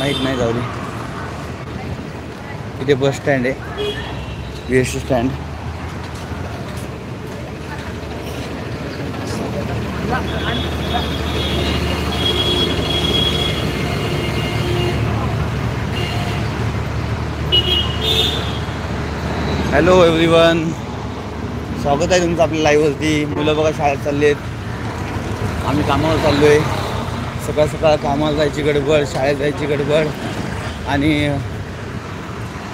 माहीत नाही जाऊ दे. इथे बस स्टँड आहे, BST स्टँड. हॅलो एव्हरीवन, स्वागत आहे तुमचं आपल्या लाईव्हवरती. मुलं बघा शाळेत चालले आहेत, आम्ही कामावर चाललो आहे. सकाळ सकाळ कामाला जायची गडबड, शाळेत जायची गडबड आणि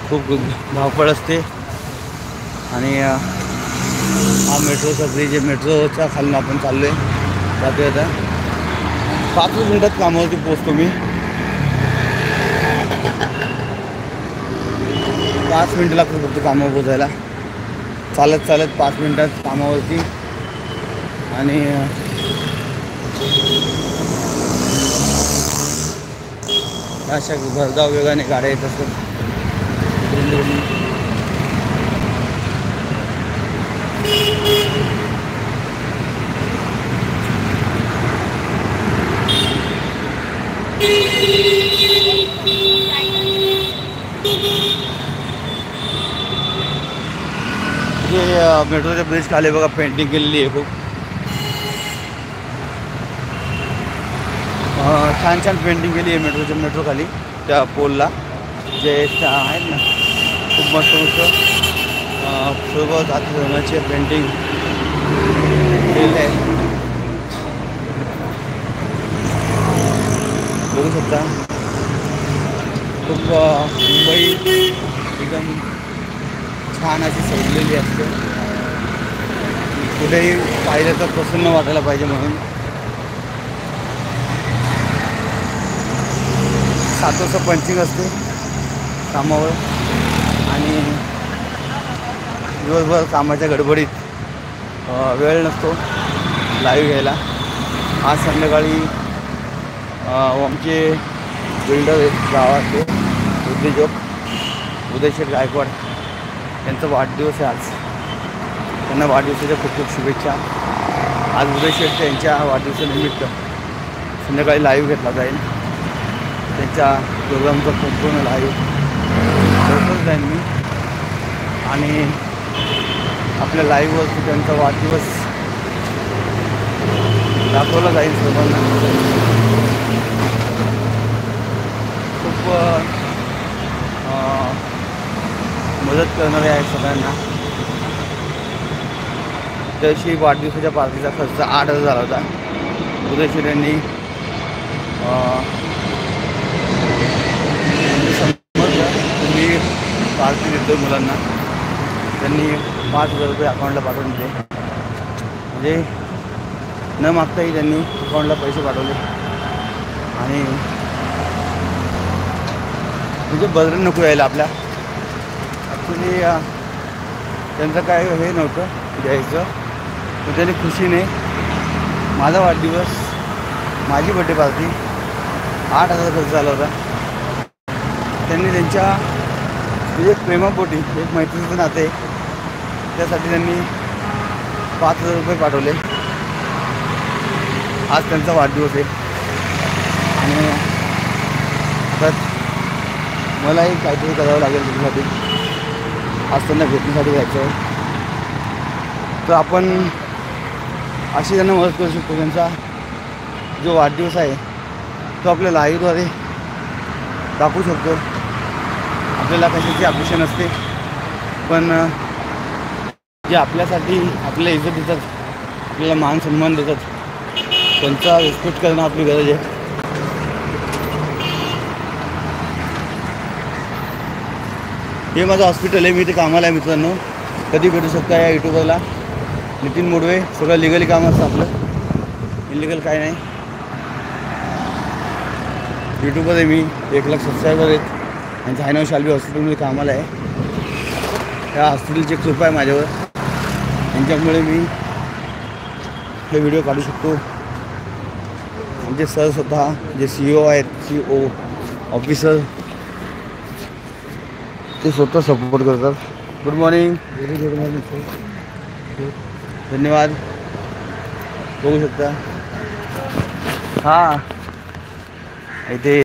खूप धावपळ असते. आणि हा मेट्रोचा ब्रिज आहे, मेट्रोच्या खालून आपण चाललो आहे. जातो आता 5 मिनिटात कामावरती पोचतो मी. 5 मिनिटं लागतात फक्त कामावर पोचायला. चालत चालत 5 मिनिटात कामावरती. आणि अशा भरधाव वेगाने गाड्या येत असतात. मेट्रोच्या ब्रिज खाली बघा पेंटिंग केलेली आहे खूप छान छान पेंटिंग केली आहे मेट्रो खाली त्या पोलला जे आहेत ना, खूप मस्त मस्त सर्व जाती धर्माची पेंटिंग केलेली आहे. बघू शकता. खूप मुंबई एकदम छान अशी सजलेली असते. कुठेही पाहिलं तर प्रसन्न वाटायला पाहिजे म्हणून. 7 वाजता पंचिंग असते कामावर आणि दिवसभर कामाच्या गडबडीत वेळ नसतो लाईव्ह घ्यायला. आज संध्याकाळी आमचे बिल्डर आहेत गावातले उद्योजक उदय शेठ गायकवाड, त्यांचा वाढदिवस आहे आज. त्यांना वाढदिवसाच्या खूप खूप शुभेच्छा. आज उदय शेठ यांच्या वाढदिवसानिमित्त संध्याकाळी लाईव्ह घेतला जाईल. त्यांच्या प्रोग्रामचा संपूर्ण लाईव्ह करतच जाईन मी. आणि आपल्या लाईव्हवरती त्यांचा वाढदिवस दाखवला जाईल सर्वांना. खूप मदत करणारे आहे सगळ्यांना. त्याशी वाढदिवसाच्या पार्टीचा खर्च 8,000 झाला होता. उदय शेठ यांनी मी पार्टी देतो मुलांना, त्यांनी 5,000 रुपये अकाउंटला पाठवून दिले. म्हणजे न मागताही त्यांनी अकाउंटला पैसे पाठवले. आणि म्हणजे बदल नको यायला आपल्या. ॲक्च्युली त्यांचं काय हे नव्हतं द्यायचं, पण त्यांनी खुशीने माझा वाढदिवस, माझी बड्डे पार्टी 8,000 खर्च झाला होता. त्यांनी त्यांच्या म्हणजे प्रेमापोटी एक मैत्रीचं नाते, त्यासाठी त्यांनी 5,000 रुपये पाठवले. आज त्यांचा वाढदिवस आहे आणि तर मलाही काहीतरी करावं लागेल त्याच्यासाठी. आज त्यांना भेटण्यासाठी जायचं आहे. तर आपण अशी त्यांना मदत करू शकतो. त्यांचा जो वाढदिवस आहे तो आपल्या लाईव्हद्वारे दाखवू शकतो. आपल्याला कशाची अपेक्षा नसते, पण जे आपल्यासाठी आपल्याला इज्जत देतात, आपल्याला मान सन्मान देतात, त्यांचा रिस्पेक्ट करणं आपली गरज आहे. हे माझं हॉस्पिटल आहे, मी इथे कामाला आहे मित्रांनो. कधी भेटू शकता या यूट्यूबरला, नितीन मोडवे. सगळं लिगली काम असतं आपलं, इलिगल काय नाही. यूट्यूबर आहे मी, 1,00,000 सबस्क्रायबर आहेत. त्यांचं आहे नाव शाल्वी हॉस्पिटलमध्ये कामाला आहे. त्या हॉस्पिटलची कृपा आहे माझ्यावर, त्यांच्यामुळे मी हे व्हिडिओ काढू शकतो. आमचे सर स्वतः जे CEO आहेत, CEO ऑफिसर, ते स्वतः सपोर्ट करतात. Good morning. Very good morning sir. धन्यवाद. बघू शकता. हां इथे